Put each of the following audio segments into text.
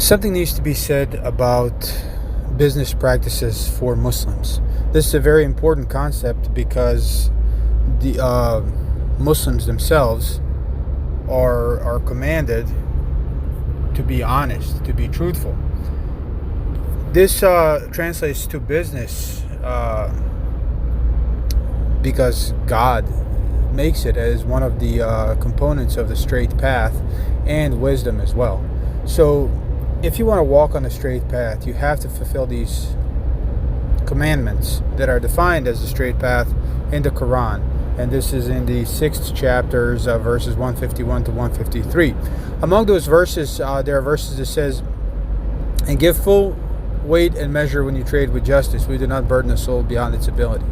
Something needs to be said about business practices for Muslims. This is a very important concept because the Muslims themselves are commanded to be honest, to be truthful. This translates to business because God makes it as one of the components of the straight path and wisdom as well. So if you want to walk on the straight path, you have to fulfill these commandments that are defined as the straight path in the Quran. And this is in the 6th chapters, verses 151 to 153. Among those verses, there are verses that says, "And give full weight and measure when you trade with justice. We do not burden the soul beyond its ability."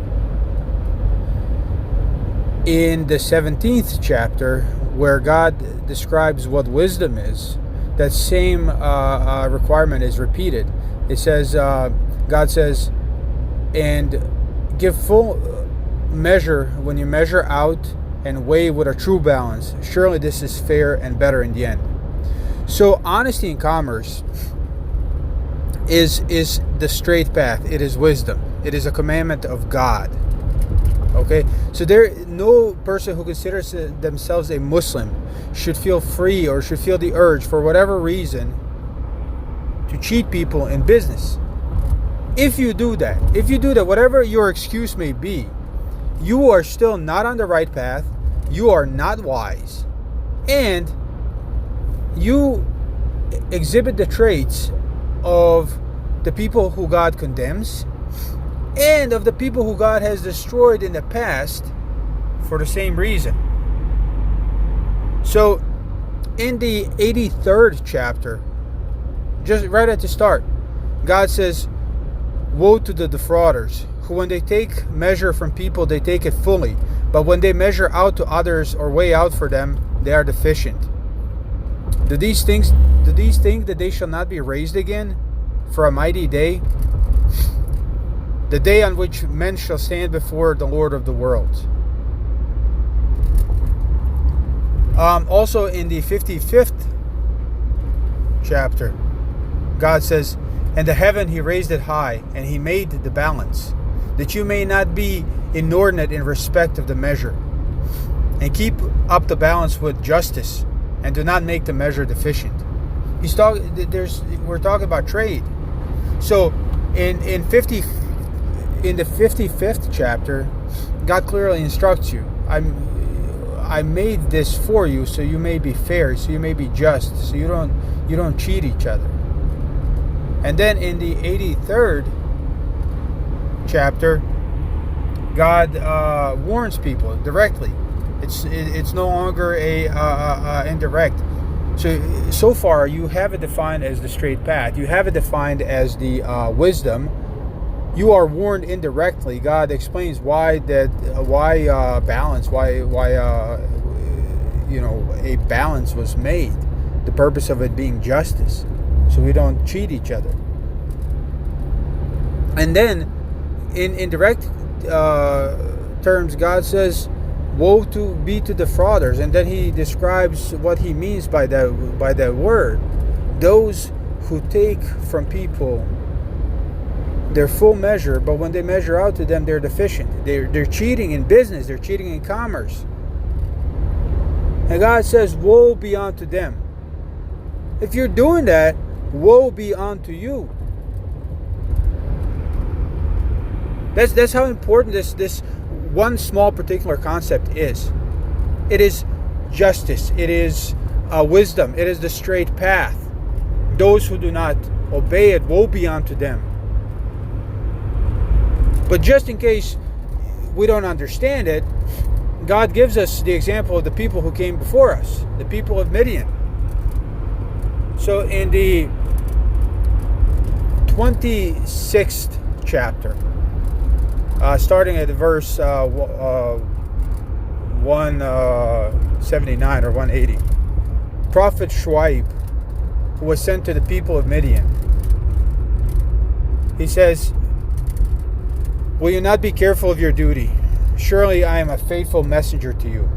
In the 17th chapter, where God describes what wisdom is, that same requirement is repeated. It says, God says, "And give full measure when you measure out and weigh with a true balance. Surely this is fair and better in the end." So honesty in commerce is the straight path. It is wisdom. It is a commandment of God. Okay, so no person who considers themselves a Muslim should feel free or should feel the urge for whatever reason to cheat people in business. If you do that, whatever your excuse may be, you are still not on the right path, you are not wise, and you exhibit the traits of the people who God condemns and of the people who God has destroyed in the past for the same reason. So in the 83rd chapter, just right at the start, God says, "Woe to the defrauders, who when they take measure from people, they take it fully, but when they measure out to others or weigh out for them, they are deficient. Do these think that they shall not be raised again for a mighty day? The day on which men shall stand before the Lord of the worlds." Also in the 55th chapter, God says, "And the heaven he raised it high, and he made the balance, that you may not be inordinate in respect of the measure. And keep up the balance with justice, and do not make the measure deficient." We're talking about trade. So in the 55th chapter, God clearly instructs you, I made this for you so you may be fair, so you may be just, so you don't cheat each other. And then in the 83rd chapter, God warns people directly. It's no longer a indirect. So far you have it defined as the straight path. You have it defined as the wisdom. You are warned indirectly. God explains why balance, why a balance was made. The purpose of it being justice, so we don't cheat each other. And then, in direct terms, God says, "Woe to be to defrauders," and then He describes what He means by that word: those who take from people their full measure, but when they measure out to them, they're deficient. They're cheating in business. They're cheating in commerce. And God says, "Woe be unto them." If you're doing that, woe be unto you. That's how important this one small particular concept is. It is justice. It is wisdom. It is the straight path. Those who do not obey it, woe be unto them. But just in case we don't understand it, God gives us the example of the people who came before us, the people of Midian. So in the 26th chapter, starting at verse 179 or 180, Prophet Shuaib, who was sent to the people of Midian, he says, "Will you not be careful of your duty? Surely I am a faithful messenger to you."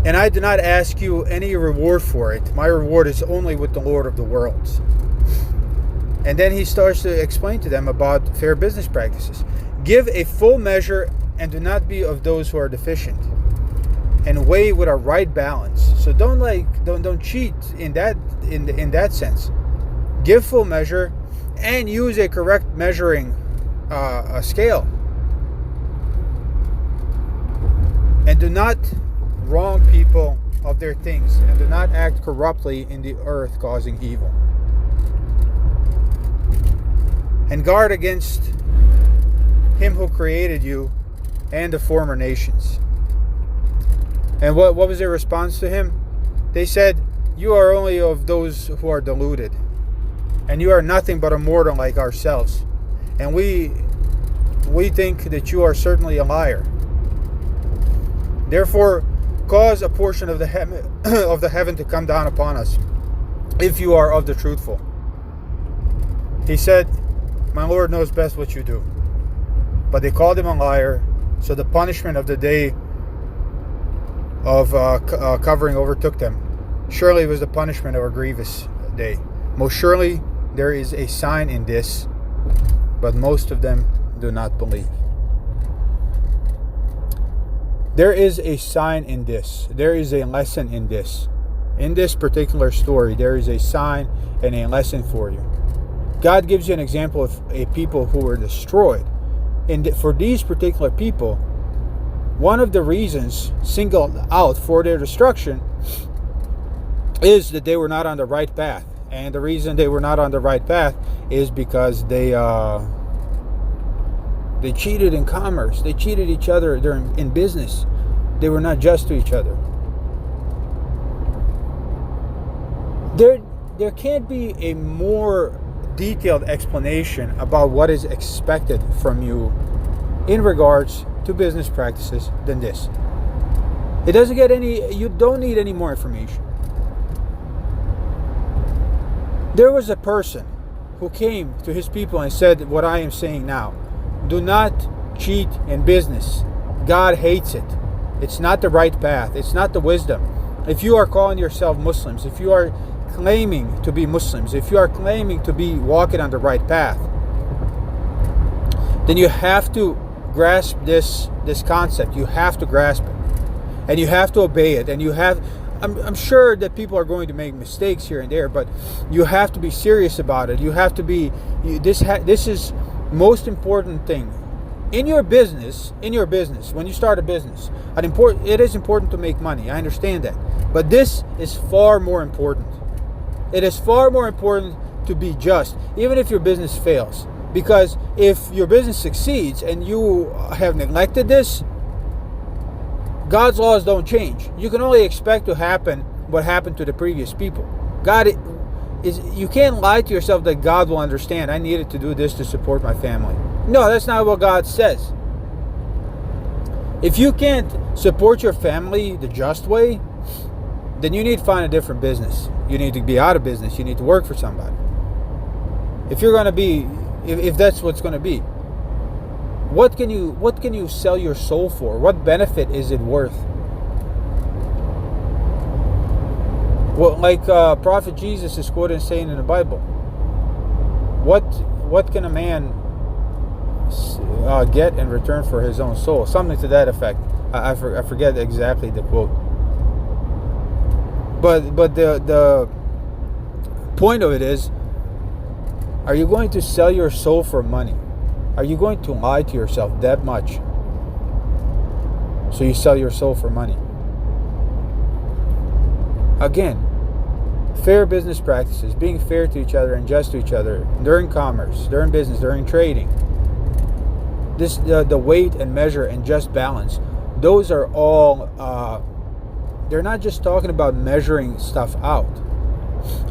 and I do not ask you any reward for it. My reward is only with the Lord of the worlds. And then he starts to explain to them about fair business practices. Give a full measure and do not be of those who are deficient. And weigh with a right balance. So don't cheat in that sense. Give full measure and use a correct measuring scale. And do not wrong people of their things, and do not act corruptly in the earth, causing evil. And guard against him who created you and the former nations. And what was their response to him? They said, you are only of those who are deluded, and you are nothing but a mortal like ourselves. And we think that you are certainly a liar. Therefore, cause a portion of the heaven to come down upon us, if you are of the truthful. He said, my Lord knows best what you do. But they called him a liar, so the punishment of the day of covering overtook them. Surely it was the punishment of a grievous day. Most surely there is a sign in this, but most of them do not believe. There is a sign in this. There is a lesson in this. In this particular story, there is a sign and a lesson for you. God gives you an example of a people who were destroyed. And for these particular people, one of the reasons singled out for their destruction is that they were not on the right path. And the reason they were not on the right path is because they cheated in commerce. They cheated each other in business. They were not just to each other. There can't be a more detailed explanation about what is expected from you in regards to business practices than this. It doesn't get you don't need any more information. There was a person who came to his people and said what I am saying now. Do not cheat in business. God hates it. It's not the right path. It's not the wisdom. If you are calling yourself Muslims, if you are claiming to be Muslims, if you are claiming to be walking on the right path, then you have to grasp this concept. You have to grasp it. And you have to obey it. And you have... I'm sure that people are going to make mistakes here and there, but you have to be serious about it. You have to be... This is most important thing. In your business, when you start a business, it is important to make money. I understand that. But this is far more important. It is far more important to be just, even if your business fails. Because if your business succeeds and you have neglected this, God's laws don't change. You can only expect to happen what happened to the previous people. You can't lie to yourself that God will understand. I needed to do this to support my family. No, that's not what God says. If you can't support your family the just way, then you need to find a different business. You need to be out of business. You need to work for somebody. If that's what's going to be, what can you sell your soul for? What benefit is it worth? Well, like Prophet Jesus is quoted saying in the Bible, what can a man get in return for his own soul? Something to that effect. I forget exactly the quote. But the point of it is, are you going to sell your soul for money? Are you going to lie to yourself that much so you sell your soul for money? Again, fair business practices, being fair to each other and just to each other during commerce, during business, during trading. The weight and measure and just balance. Those are all. They're not just talking about measuring stuff out.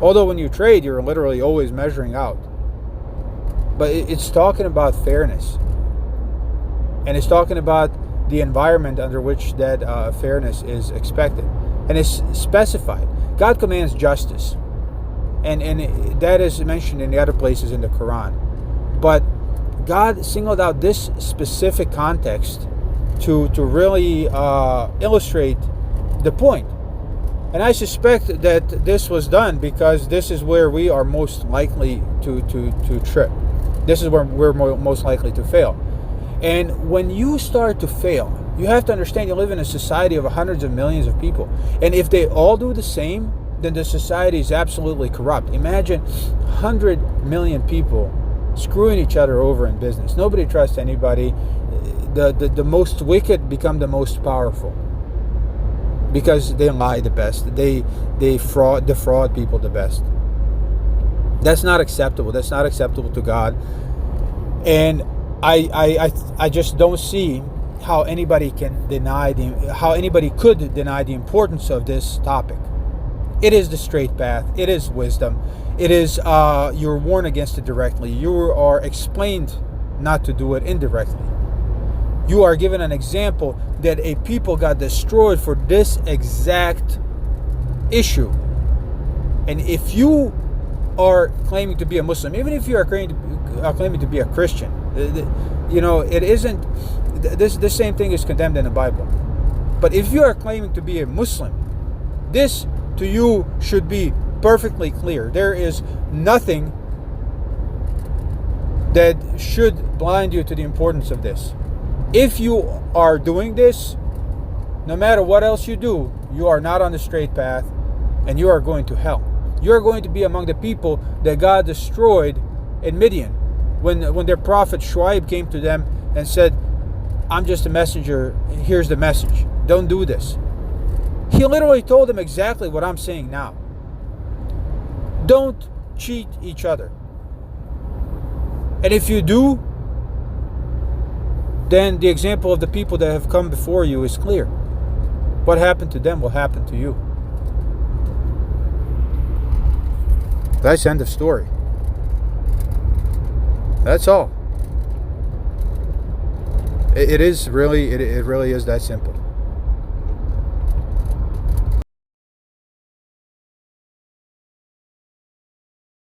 Although when you trade, you're literally always measuring out. But it's talking about fairness. And it's talking about the environment under which that fairness is expected. And it's specified. God commands justice. And that is mentioned in the other places in the Quran. But God singled out this specific context to really illustrate the point. And I suspect that this was done because this is where we are most likely to trip. This is where we're most likely to fail. And when you start to fail, you have to understand you live in a society of hundreds of millions of people. And if they all do the same, then the society is absolutely corrupt. Imagine 100 million people screwing each other over in business. Nobody trusts anybody. The most wicked become the most powerful because they lie the best. They defraud people the best. That's not acceptable. That's not acceptable to God. And I just don't see how anybody could deny the importance of this topic. It is the straight path. It is wisdom. It is you're warned against it directly. You are explained not to do it indirectly. You are given an example that a people got destroyed for this exact issue. And if you are claiming to be a Muslim, even if you are claiming to be a Christian, it isn't. This same thing is condemned in the Bible. But if you are claiming to be a Muslim, this to you should be perfectly clear. There is nothing that should blind you to the importance of this. If you are doing this, no matter what else you do, you are not on the straight path and you are going to hell. You are going to be among the people that God destroyed in Midian when their prophet Shuaib came to them and said, I'm just a messenger, here's the message. Don't do this. He literally told them exactly what I'm saying now. Don't cheat each other. And if you do, then the example of the people that have come before you is clear. What happened to them will happen to you. That's the end of story. That's all. It really is that simple.